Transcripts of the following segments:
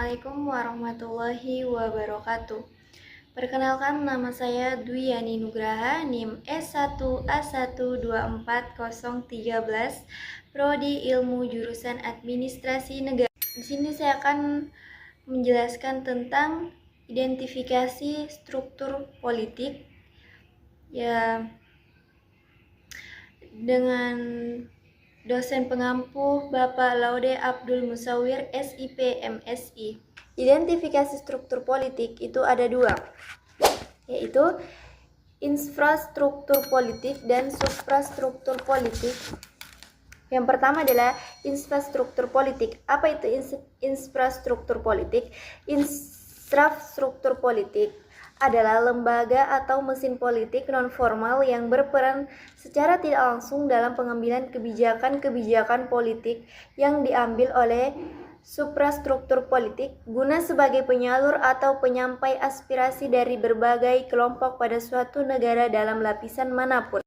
Assalamualaikum warahmatullahi wabarakatuh. Perkenalkan, nama saya Dwi Yani Nugraha, NIM S1A124013, Prodi Ilmu Jurusan Administrasi Negara. Di sini saya akan menjelaskan tentang identifikasi struktur politik ya dengan dosen pengampu Bapak Laude Abdul Musawir, SIP, MSI. Identifikasi struktur politik itu ada dua, yaitu infrastruktur politik dan suprastruktur politik. Yang pertama adalah infrastruktur politik. Apa itu infrastruktur politik? Infrastruktur politik adalah lembaga atau mesin politik non-formal yang berperan secara tidak langsung dalam pengambilan kebijakan-kebijakan politik yang diambil oleh suprastruktur politik guna sebagai penyalur atau penyampai aspirasi dari berbagai kelompok pada suatu negara dalam lapisan manapun.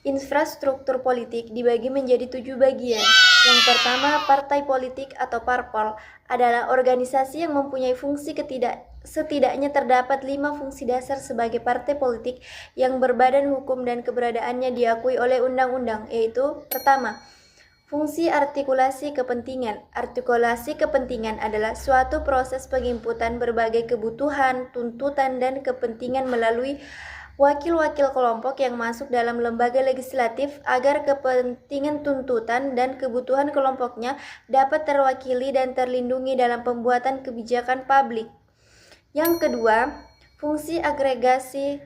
Infrastruktur politik dibagi menjadi 7 bagian. Yang pertama, partai politik atau parpol adalah organisasi yang mempunyai fungsi setidaknya terdapat 5 fungsi dasar sebagai partai politik yang berbadan hukum dan keberadaannya diakui oleh undang-undang, yaitu pertama, fungsi artikulasi kepentingan. Artikulasi kepentingan adalah suatu proses penginputan berbagai kebutuhan, tuntutan, dan kepentingan melalui wakil-wakil kelompok yang masuk dalam lembaga legislatif agar kepentingan, tuntutan, dan kebutuhan kelompoknya dapat terwakili dan terlindungi dalam pembuatan kebijakan publik. Yang kedua, fungsi agregasi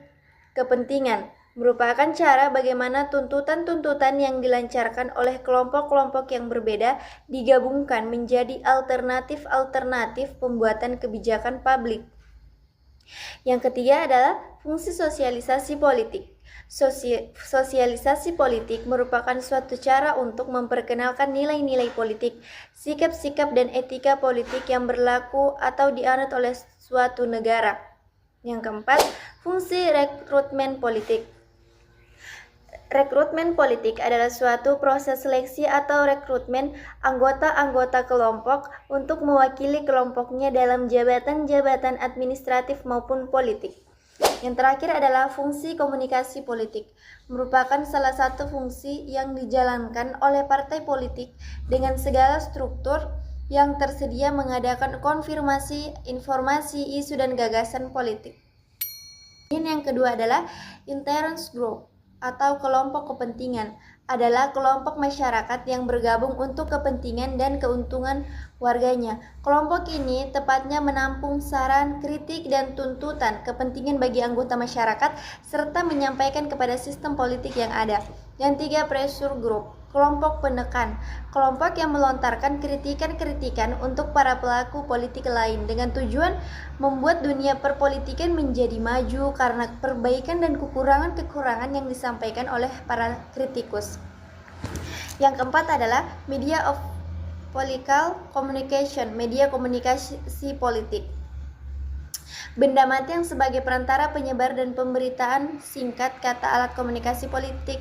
kepentingan merupakan cara bagaimana tuntutan-tuntutan yang dilancarkan oleh kelompok-kelompok yang berbeda digabungkan menjadi alternatif-alternatif pembuatan kebijakan publik. Yang ketiga adalah fungsi sosialisasi politik. Sosialisasi politik merupakan suatu cara untuk memperkenalkan nilai-nilai politik, sikap-sikap dan etika politik yang berlaku atau dianut oleh suatu negara. Yang keempat, fungsi rekrutmen politik. Rekrutmen politik adalah suatu proses seleksi atau rekrutmen anggota-anggota kelompok untuk mewakili kelompoknya dalam jabatan-jabatan administratif maupun politik. Yang terakhir adalah fungsi komunikasi politik, merupakan salah satu fungsi yang dijalankan oleh partai politik dengan segala struktur yang tersedia mengadakan konfirmasi, informasi, isu, dan gagasan politik. Yang kedua adalah interest group atau kelompok kepentingan, adalah kelompok masyarakat yang bergabung untuk kepentingan dan keuntungan warganya. Kelompok ini tepatnya menampung saran, kritik, dan tuntutan kepentingan bagi anggota masyarakat serta menyampaikan kepada sistem politik yang ada. Yang tiga, pressure group, kelompok penekan, kelompok yang melontarkan kritikan-kritikan untuk para pelaku politik lain dengan tujuan membuat dunia perpolitikan menjadi maju karena perbaikan dan kekurangan-kekurangan yang disampaikan oleh para kritikus. Yang keempat adalah media of political communication, media komunikasi politik. Benda mati yang sebagai perantara penyebar dan pemberitaan singkat kata alat komunikasi politik.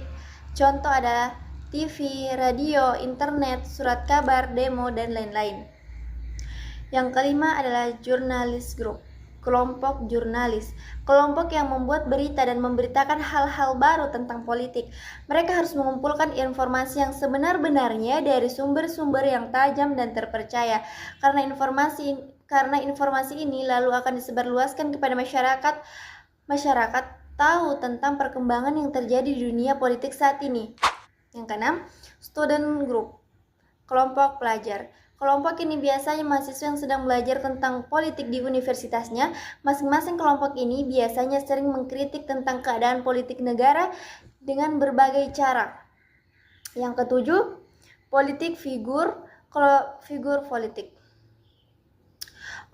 Contoh adalah TV, radio, internet, surat kabar, demo, dan lain-lain. Yang kelima adalah jurnalis group, kelompok jurnalis, kelompok yang membuat berita dan memberitakan hal-hal baru tentang politik. Mereka harus mengumpulkan informasi yang sebenar-benarnya dari sumber-sumber yang tajam dan terpercaya. Karena informasi ini lalu akan disebarluaskan kepada masyarakat. Masyarakat tahu tentang perkembangan yang terjadi di dunia politik saat ini. Yang keenam, student group, kelompok pelajar. Kelompok ini biasanya mahasiswa yang sedang belajar tentang politik di universitasnya. Masing-masing kelompok ini biasanya sering mengkritik tentang keadaan politik negara dengan berbagai cara. Yang ketujuh, politik figur politik.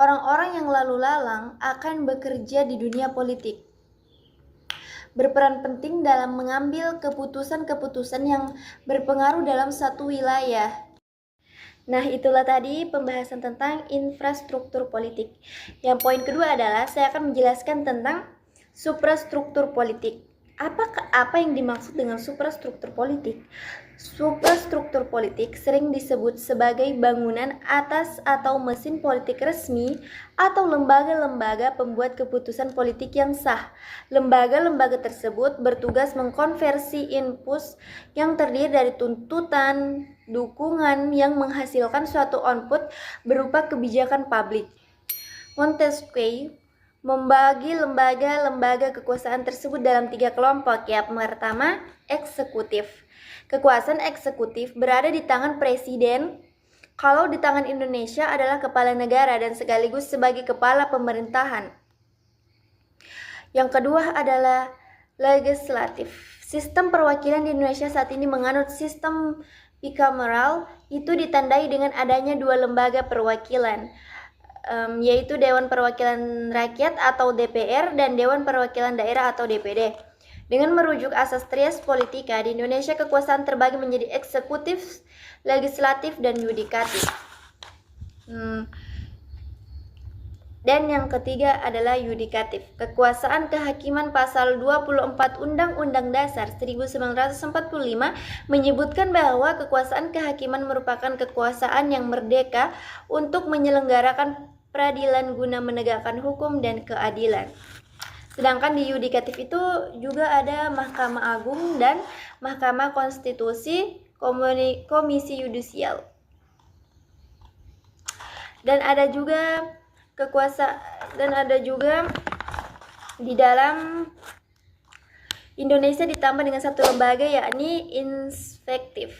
Orang-orang yang lalu lalang akan bekerja di dunia politik, berperan penting dalam mengambil keputusan-keputusan yang berpengaruh dalam satu wilayah. Nah, itulah tadi pembahasan tentang infrastruktur politik. Yang poin kedua adalah saya akan menjelaskan tentang suprastruktur politik. Apa yang dimaksud dengan suprastruktur politik? Suprastruktur politik sering disebut sebagai bangunan atas atau mesin politik resmi atau lembaga-lembaga pembuat keputusan politik yang sah. Lembaga-lembaga tersebut bertugas mengkonversi input yang terdiri dari tuntutan, dukungan yang menghasilkan suatu output berupa kebijakan publik. Montesquieu membagi lembaga-lembaga kekuasaan tersebut dalam 3 kelompok. Yang pertama, eksekutif. Kekuasaan eksekutif berada di tangan presiden, kalau di tangan Indonesia adalah kepala negara dan sekaligus sebagai kepala pemerintahan. Yang kedua adalah legislatif. Sistem perwakilan di Indonesia saat ini menganut sistem bicameral, itu ditandai dengan adanya 2 lembaga perwakilan, yaitu Dewan Perwakilan Rakyat atau DPR dan Dewan Perwakilan Daerah atau DPD. Dengan merujuk asas Trias Politika, di Indonesia kekuasaan terbagi menjadi eksekutif, legislatif, dan yudikatif. Dan yang ketiga adalah yudikatif. Kekuasaan kehakiman pasal 24 Undang-Undang Dasar 1945 menyebutkan bahwa kekuasaan kehakiman merupakan kekuasaan yang merdeka untuk menyelenggarakan peradilan guna menegakkan hukum dan keadilan. Sedangkan di yudikatif itu juga ada Mahkamah Agung dan Mahkamah Konstitusi, Komisi Yudisial. Dan ada juga di dalam Indonesia ditambah dengan satu lembaga, yakni inspektif.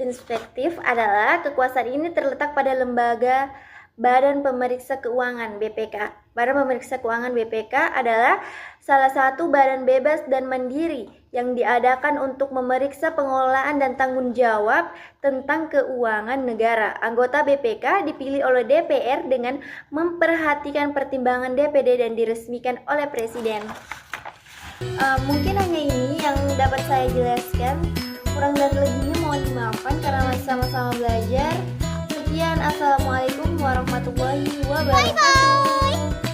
Inspektif adalah kekuasaan ini terletak pada lembaga Badan Pemeriksa Keuangan (BPK). Badan Pemeriksa Keuangan (BPK) adalah salah satu badan bebas dan mandiri yang diadakan untuk memeriksa pengelolaan dan tanggung jawab tentang keuangan negara. Anggota BPK dipilih oleh DPR dengan memperhatikan pertimbangan DPD dan diresmikan oleh Presiden. Mungkin hanya ini yang dapat saya jelaskan. Kurang dan lebihnya mohon dimaafkan karena masih sama-sama belajar. Sekian, assalamualaikum warahmatullahi wabarakatuh. Bye bye.